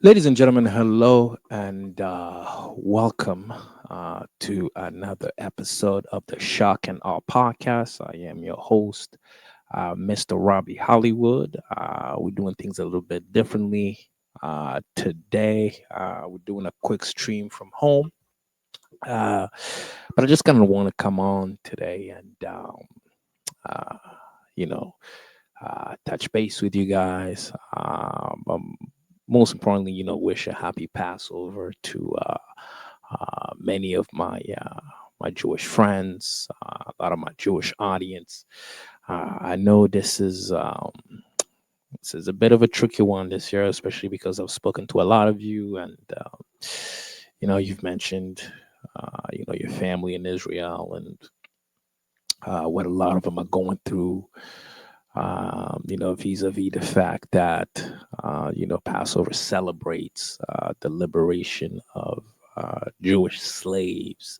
Ladies and gentlemen, hello and welcome to another episode of the Shock and Awe podcast. I am your host, Mr. Robbie Hollywood. We're doing things a little bit differently today. We're doing a quick stream from home, uh, but I just kind of want to come on today and, uh, you know, touch base with you guys. Most importantly, wish a happy Passover to many of my Jewish friends, a lot of my Jewish audience. I know this is a bit of a tricky one this year, especially because I've spoken to a lot of you, and you've mentioned your family in Israel and what a lot of them are going through. Vis-a-vis the fact that Passover celebrates the liberation of Jewish slaves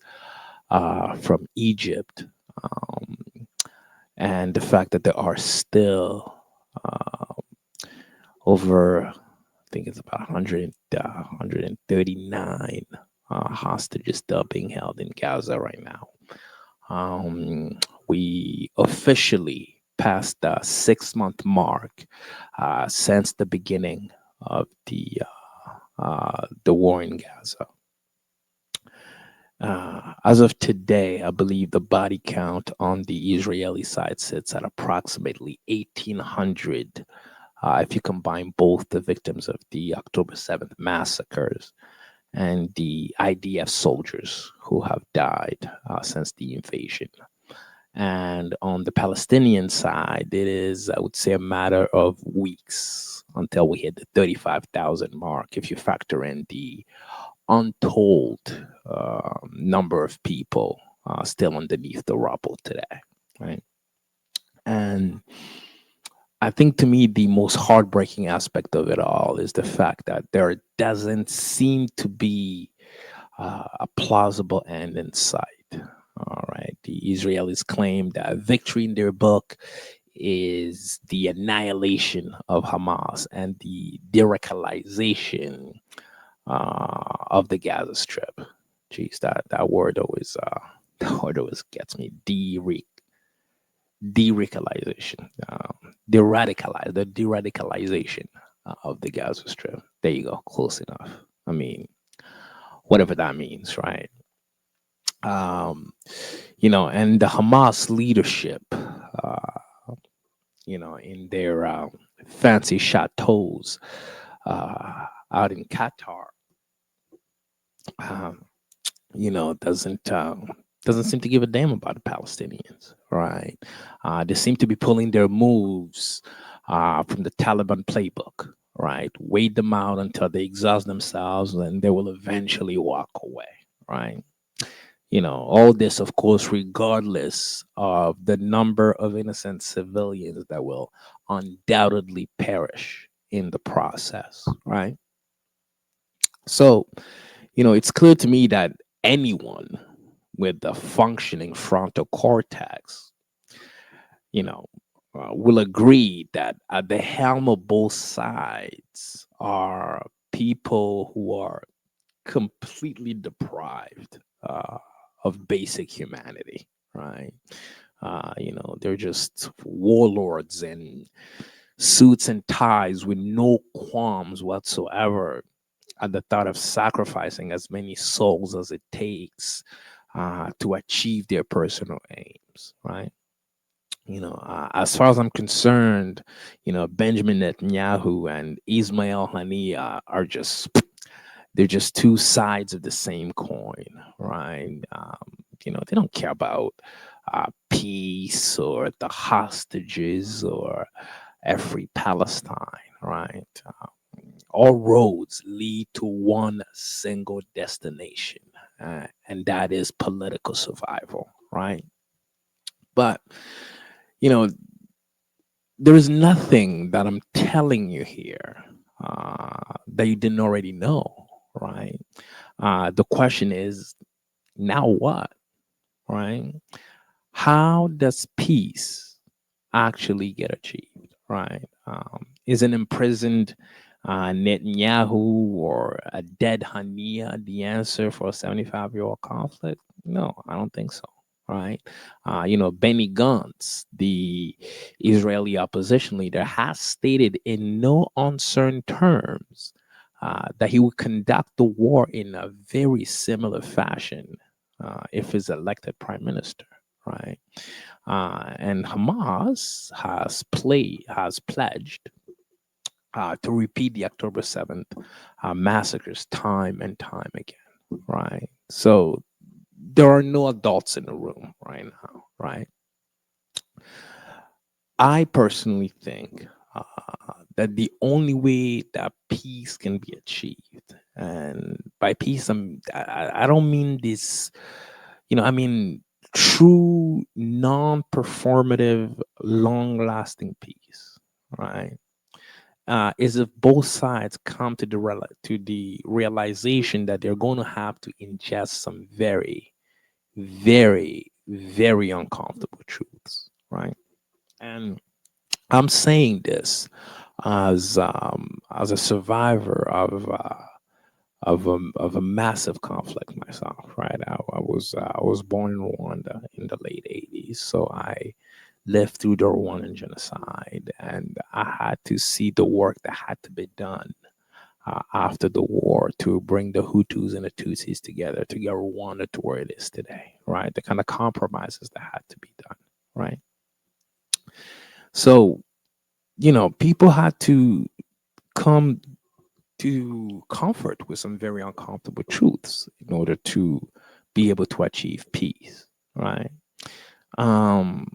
from Egypt, um, and the fact that there are still over, I think it's about 139 hostages still being held in Gaza right now. We officially passed the 6 month mark since the beginning of the war in Gaza. As of today, I believe the body count on the Israeli side sits at approximately 1,800. If you combine both the victims of the October 7th massacres and the IDF soldiers who have died since the invasion. And on the Palestinian side, it is, I would say, a matter of weeks until we hit the 35,000 mark, if you factor in the untold number of people still underneath the rubble today, right? And I think to me, the most heartbreaking aspect of it all is the fact that there doesn't seem to be a plausible end in sight. All right. The Israelis claim that victory in their book is the annihilation of Hamas and the de-radicalization of the Gaza Strip. Jeez, that word always that word always gets me. De-radicalization, the de-radicalization of the Gaza Strip. There you go, close enough. I mean, whatever that means, right? Um, and the Hamas leadership, in their fancy chateaus out in Qatar, um, doesn't seem to give a damn about the Palestinians, right? They seem to be pulling their moves from the Taliban playbook, right? Wait them out until they exhaust themselves, and they will eventually walk away, right? All this, of course, regardless of the number of innocent civilians that will undoubtedly perish in the process, right? So, it's clear to me that anyone with a functioning frontal cortex, will agree that at the helm of both sides are people who are completely deprived of basic humanity, right? They're just warlords in suits and ties with no qualms whatsoever at the thought of sacrificing as many souls as it takes to achieve their personal aims, right? As far as I'm concerned, Benjamin Netanyahu and Ismail Haniyeh are just they're just two sides of the same coin, right? They don't care about peace or the hostages or every Palestine, right? All roads lead to one single destination, and that is political survival, right? But, you know, there is nothing that I'm telling you here that you didn't already know, right? The question is, now what, right? How does peace actually get achieved, right? Is an imprisoned Netanyahu or a dead Hania the answer for a 75-year-old conflict? No, I don't think so. Right? Benny Gantz, the Israeli opposition leader, has stated in no uncertain terms that he would conduct the war in a very similar fashion if he's elected prime minister. Right? And Hamas has pledged to repeat the October 7th massacres time and time again, right? So there are no adults in the room right now, right? I personally think that the only way that peace can be achieved, and by peace, I don't mean this, I mean true non-performative, long-lasting peace, right? Is if both sides come to the realization that they're going to have to ingest some very, very, very uncomfortable truths, right? And I'm saying this as a survivor of a massive conflict myself, right? I was born in Rwanda in the late '80s, so I lived through the Rwandan genocide, and I had to see the work that had to be done after the war to bring the Hutus and the Tutsis together to get Rwanda to where it is today, right? The kind of compromises that had to be done, right? So, people had to come to comfort with some very uncomfortable truths in order to be able to achieve peace, right? Um,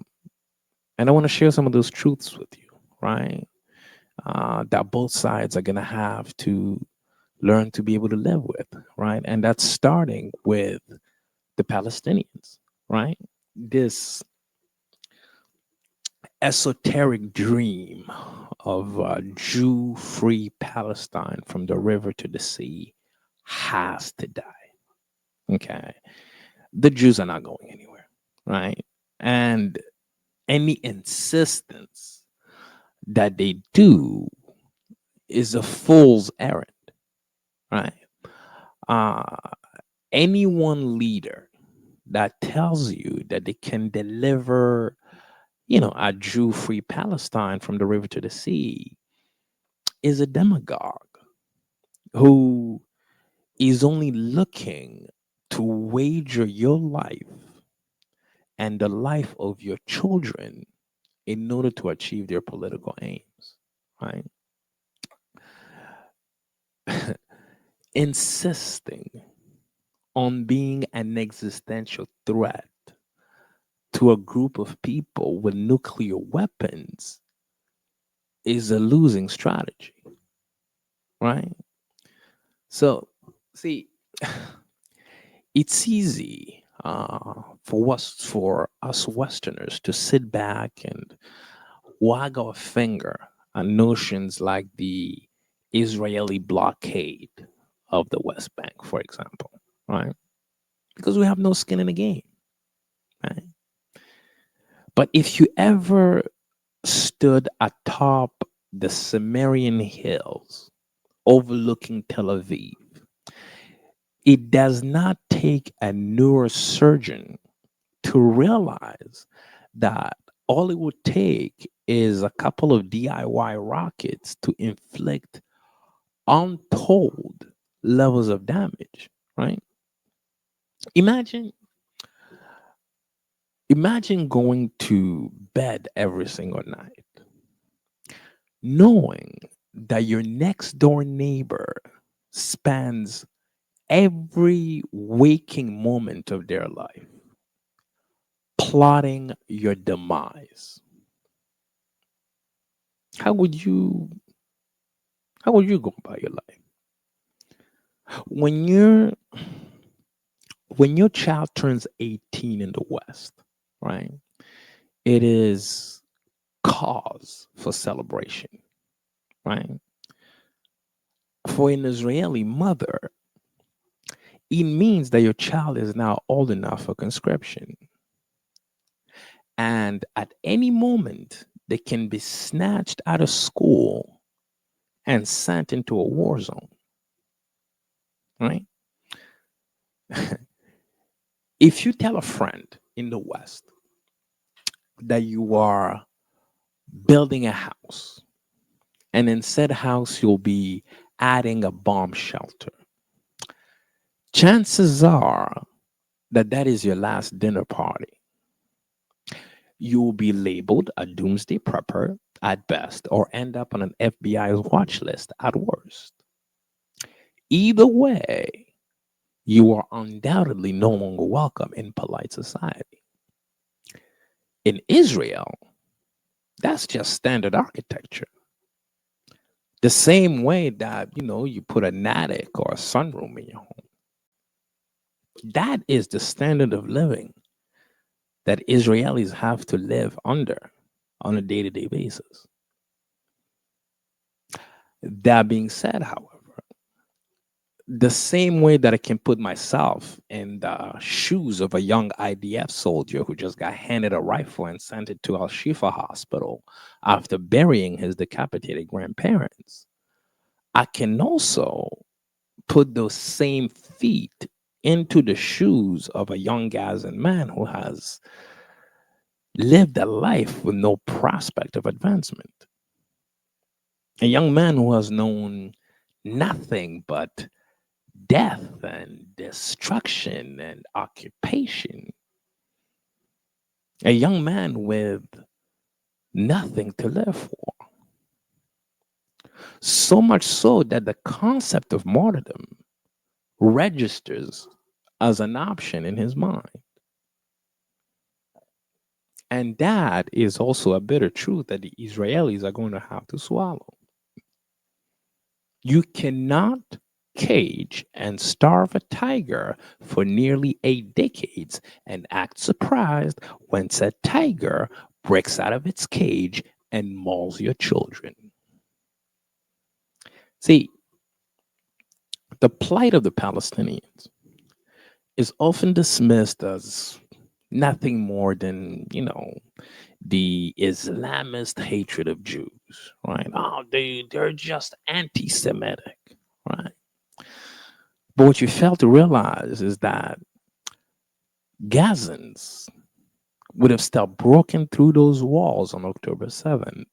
and I want to share some of those truths with you, right? That both sides are going to have to learn to be able to live with, right? And that's starting with the Palestinians, right? This esoteric dream of Jew free Palestine from the river to the sea has to die. Okay. The Jews are not going anywhere, right? And any insistence that they do is a fool's errand, right? Uh, any one leader that tells you that they can deliver, a Jew free Palestine from the river to the sea is a demagogue who is only looking to wager your life and the life of your children in order to achieve their political aims, right? Insisting on being an existential threat to a group of people with nuclear weapons is a losing strategy, right? So, see, it's easy for us Westerners to sit back and wag our finger at notions like the Israeli blockade of the West Bank, for example, right? Because we have no skin in the game, right? But if you ever stood atop the Sumerian hills overlooking Tel Aviv, it does not take a neurosurgeon to realize that all it would take is a couple of DIY rockets to inflict untold levels of damage, right? Imagine imagine going to bed every single night knowing that your next door neighbor spends every waking moment of their life plotting your demise. How would you how would you go about your life? When your when your child turns 18 in the West, right? It is cause for celebration, right? For an Israeli mother, it means that your child is now old enough for conscription. And at any moment, they can be snatched out of school and sent into a war zone, right? If you tell a friend in the West that you are building a house, and in said house you'll be adding a bomb shelter, chances are that that is your last dinner party. You will be labeled a doomsday prepper at best or end up on an FBI's watch list at worst. Either way, you are undoubtedly no longer welcome in polite society. In Israel, that's just standard architecture. The same way that, you put an attic or a sunroom in your home. That is the standard of living that Israelis have to live under on a day to day basis. That being said, however, the same way that I can put myself in the shoes of a young IDF soldier who just got handed a rifle and sent it to Al Shifa Hospital after burying his decapitated grandparents, I can also put those same feet into the shoes of a young Gazan man who has lived a life with no prospect of advancement. A young man who has known nothing but death and destruction and occupation. A young man with nothing to live for. So much so that the concept of martyrdom registers as an option in his mind. And that is also a bitter truth that the Israelis are going to have to swallow. You cannot cage and starve a tiger for nearly 8 decades and act surprised when said tiger breaks out of its cage and mauls your children. See, the plight of the Palestinians is often dismissed as nothing more than, the Islamist hatred of Jews, right? Oh, they're just anti Semitic, right? But what you fail to realize is that Gazans would have still broken through those walls on October 7th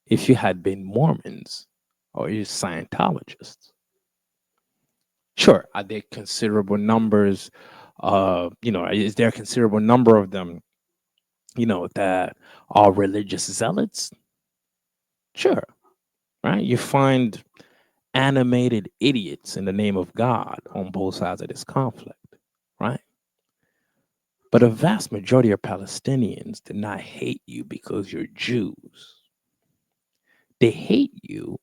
if you had been Mormons or you Scientologists. Sure, are there considerable numbers? Is there a considerable number of them, that are religious zealots? Sure, right? You find animated idiots in the name of God on both sides of this conflict, right? But a vast majority of Palestinians do not hate you because you're Jews. They hate you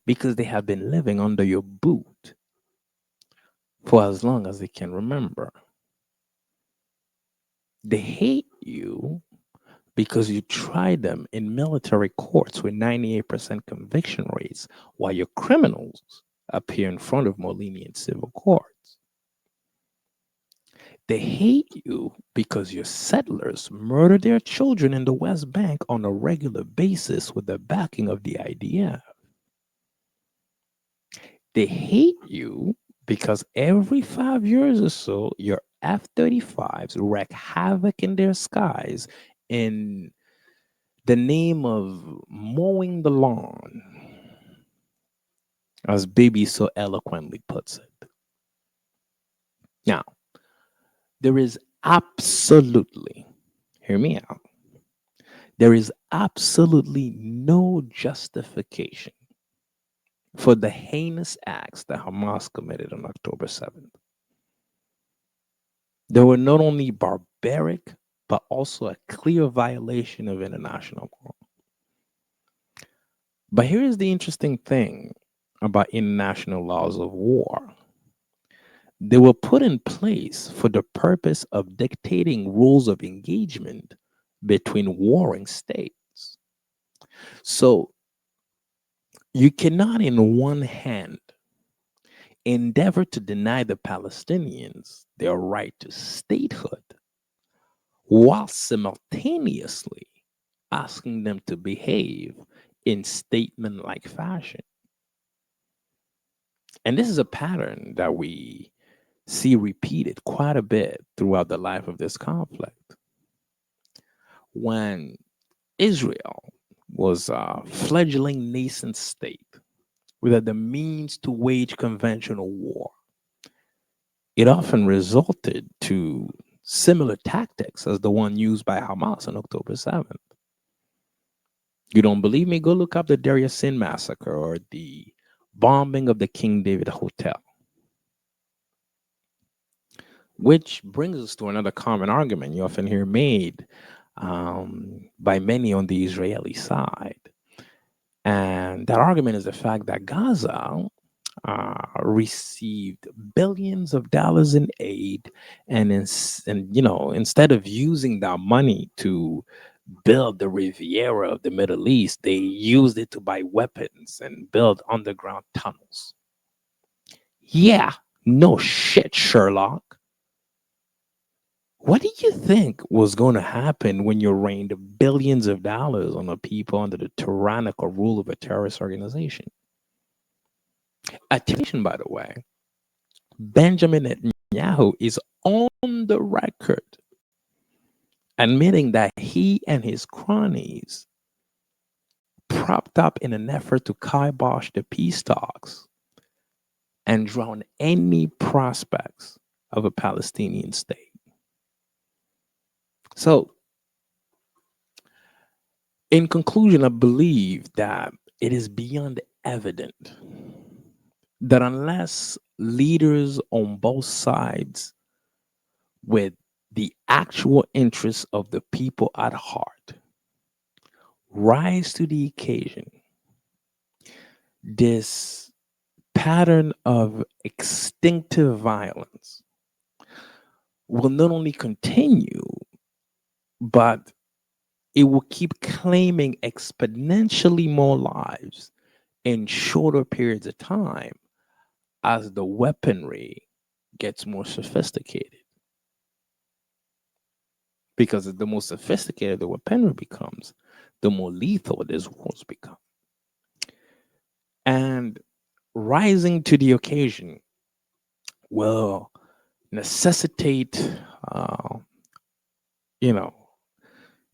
because they have been living under your boot for as long as they can remember. They hate you because you tried them in military courts with 98% conviction rates while your criminals appear in front of more lenient civil courts. They hate you because your settlers murder their children in the West Bank on a regular basis with the backing of the IDF. They hate you because every 5 years or so, your F 35s wreak havoc in their skies in the name of mowing the lawn, as Baby so eloquently puts it. Now, there is absolutely, hear me out, there is absolutely no justification for the heinous acts that Hamas committed on October 7th. They were not only barbaric, but also a clear violation of international law. But here is the interesting thing about international laws of war. They were put in place for the purpose of dictating rules of engagement between warring states. So you cannot, in one hand, endeavor to deny the Palestinians their right to statehood while simultaneously asking them to behave in statement like fashion. And this is a pattern that we see repeated quite a bit throughout the life of this conflict. When Israel was a fledgling nascent state without the means to wage conventional war, it often resulted to similar tactics as the one used by Hamas on October 7th. You don't believe me? Go look up the Deir Yassin massacre or the bombing of the King David Hotel. Which brings us to another common argument you often hear made by many on the Israeli side. And that argument is the fact that Gaza received billions of dollars in aid, and instead of using that money to build the Riviera of the Middle East, they used it to buy weapons and build underground tunnels. Yeah, no shit, Sherlock. What do you think was going to happen when you rained billions of dollars on the people under the tyrannical rule of a terrorist organization? Attention, by the way, Benjamin Netanyahu is on the record admitting that he and his cronies propped up in an effort to kibosh the peace talks and drown any prospects of a Palestinian state. So, in conclusion, I believe that it is beyond evident that unless leaders on both sides with the actual interests of the people at heart rise to the occasion, this pattern of extinctive violence will not only continue, but it will keep claiming exponentially more lives in shorter periods of time as the weaponry gets more sophisticated. Because the more sophisticated the weaponry becomes, the more lethal these wars become. And rising to the occasion will necessitate, you know,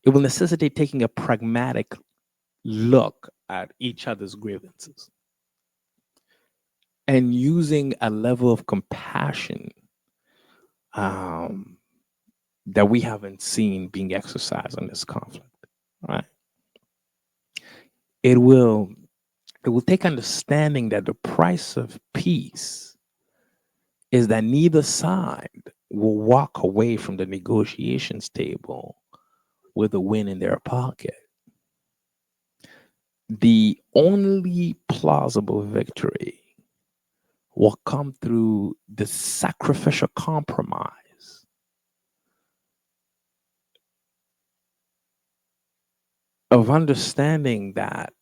it will necessitate taking a pragmatic look at each other's grievances and using a level of compassion that we haven't seen being exercised on this conflict. Right? It will take understanding that the price of peace is that neither side will walk away from the negotiations table with a win in their pocket. The only plausible victory will come through the sacrificial compromise of understanding that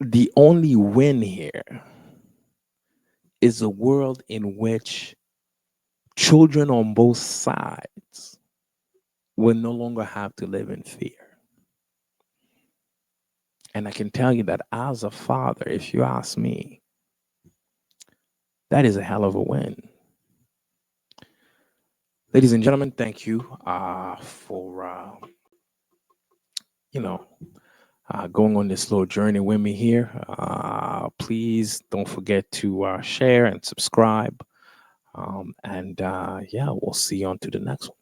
the only win here is a world in which children on both sides will no longer have to live in fear. And I can tell you that as a father, if you ask me, that is a hell of a win. Ladies and gentlemen, thank you for going on this little journey with me here. Please don't forget to share and subscribe. And we'll see you on to the next one.